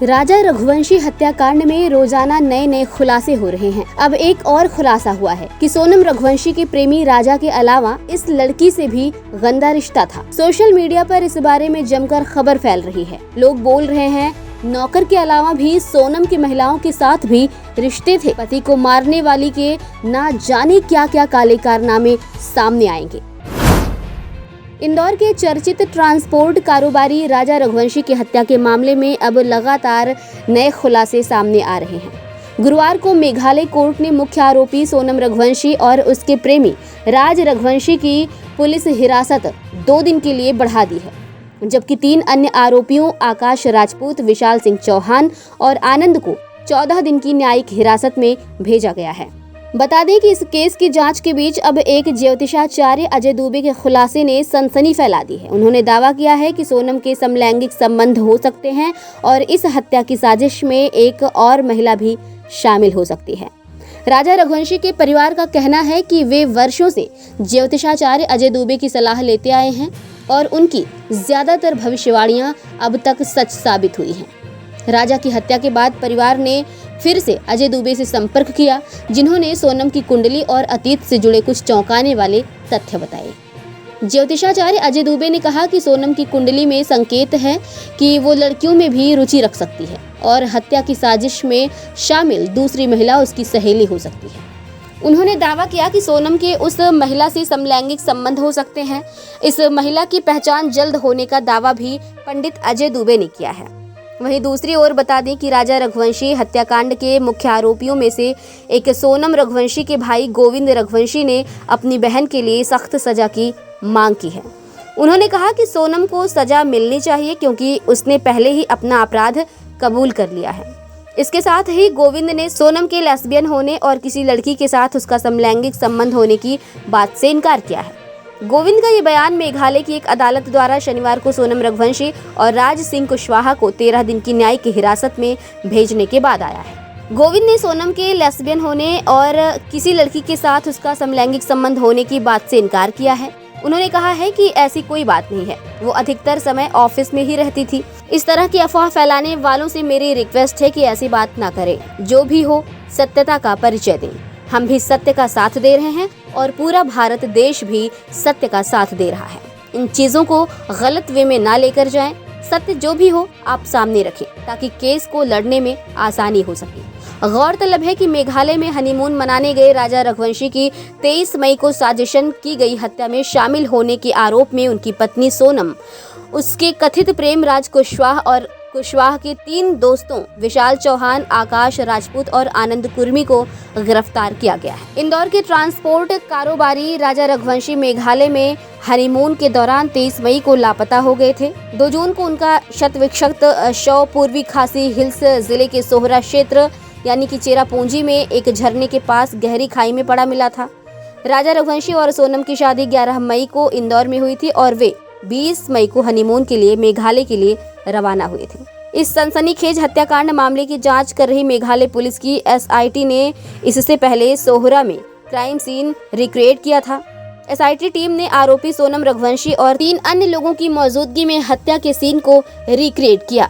राजा रघुवंशी हत्याकांड में रोजाना नए खुलासे हो रहे हैं। अब एक और खुलासा हुआ है कि सोनम रघुवंशी के प्रेमी राजा के अलावा इस लड़की से भी गंदा रिश्ता था। सोशल मीडिया पर इस बारे में जमकर खबर फैल रही है। लोग बोल रहे हैं नौकर के अलावा भी सोनम की महिलाओं के साथ भी रिश्ते थे। पति को मारने वाली के ना जाने क्या क्या काले कारनामे सामने आएंगे। इंदौर के चर्चित ट्रांसपोर्ट कारोबारी राजा रघुवंशी की हत्या के मामले में अब लगातार नए खुलासे सामने आ रहे हैं। गुरुवार को मेघालय कोर्ट ने मुख्य आरोपी सोनम रघुवंशी और उसके प्रेमी राज रघुवंशी की पुलिस हिरासत 2 दिन के लिए बढ़ा दी है, जबकि 3 अन्य आरोपियों आकाश राजपूत, विशाल सिंह चौहान और आनंद को 14 दिन की न्यायिक हिरासत में भेजा गया है। बता दें कि इस केस की जांच के बीच अब एक ज्योतिषाचार्य अजय दुबे के खुलासे ने सनसनी फैला दी है। उन्होंने दावा किया है कि सोनम के समलैंगिक संबंध हो सकते हैं और इस हत्या की साजिश में एक और महिला भी शामिल हो सकती है। राजा रघुवंशी के परिवार का कहना है कि वे वर्षों से ज्योतिषाचार्य अजय दुबे की सलाह लेते आए हैं और उनकी ज्यादातर भविष्यवाणियां अब तक सच साबित हुई हैं। राजा की हत्या के बाद परिवार ने फिर से अजय दुबे से संपर्क किया, जिन्होंने सोनम की कुंडली और अतीत से जुड़े कुछ चौंकाने वाले तथ्य बताए। ज्योतिषाचार्य अजय दुबे ने कहा कि सोनम की कुंडली में संकेत है कि वो लड़कियों में भी रुचि रख सकती है और हत्या की साजिश में शामिल दूसरी महिला उसकी सहेली हो सकती है। उन्होंने दावा किया कि सोनम के उस महिला से समलैंगिक संबंध हो सकते हैं। इस महिला की पहचान जल्द होने का दावा भी पंडित अजय दुबे ने किया है। वहीं दूसरी ओर बता दें कि राजा रघुवंशी हत्याकांड के मुख्य आरोपियों में से एक सोनम रघुवंशी के भाई गोविंद रघुवंशी ने अपनी बहन के लिए सख्त सजा की मांग की है। उन्होंने कहा कि सोनम को सजा मिलनी चाहिए क्योंकि उसने पहले ही अपना अपराध कबूल कर लिया है। इसके साथ ही गोविंद ने सोनम के लेस्बियन होने और किसी लड़की के साथ उसका समलैंगिक संबंध होने की बात से इनकार किया है। गोविंद का ये बयान मेघालय की एक अदालत द्वारा शनिवार को सोनम रघुवंशी और राज सिंह कुशवाहा को 13 दिन की न्यायिक हिरासत में भेजने के बाद आया है। गोविंद ने सोनम के लेस्बियन होने और किसी लड़की के साथ उसका समलैंगिक संबंध होने की बात से इनकार किया है। उन्होंने कहा है कि ऐसी कोई बात नहीं है, वो अधिकतर समय ऑफिस में ही रहती थी। इस तरह की अफवाह फैलाने वालों से मेरी रिक्वेस्ट है कि ऐसी बात ना करें। जो भी हो, सत्यता का परिचय दें। हम भी सत्य का साथ दे रहे हैं और पूरा भारत देश भी सत्य का साथ दे रहा है। इन चीजों को गलत वे में ना लेकर जाएं। सत्य जो भी हो आप सामने रखें ताकि केस को लड़ने में आसानी हो सके। गौरतलब है कि मेघालय में हनीमून मनाने गए राजा रघुवंशी की 23 मई को साजिशन की गई हत्या में शामिल होने के आरोप में उनकी पत्नी सोनम, उसके कथित प्रेम राज कुशवाहा और कुशवाहा के 3 दोस्तों विशाल चौहान, आकाश राजपूत और आनंद कुर्मी को गिरफ्तार किया गया है। इंदौर के ट्रांसपोर्ट कारोबारी राजा रघुवंशी मेघालय में हनीमून के दौरान 23 मई को लापता हो गए थे। 2 जून को उनका शतविक्षत शव पूर्वी खासी हिल्स जिले के सोहरा क्षेत्र यानी कि चेरापूंजी में एक झरने के पास गहरी खाई में पड़ा मिला था। राजा रघुवंशी और सोनम की शादी 11 मई को इंदौर में हुई थी और वे 20 मई को हनीमून के लिए मेघालय के लिए रवाना हुए थे। इस सनसनीखेज हत्याकांड मामले की जांच कर रही मेघालय पुलिस की एसआईटी ने इससे पहले सोहरा में क्राइम सीन रिक्रिएट किया था। एसआईटी टीम ने आरोपी सोनम रघुवंशी और 3 अन्य लोगों की मौजूदगी में हत्या के सीन को रिक्रिएट किया।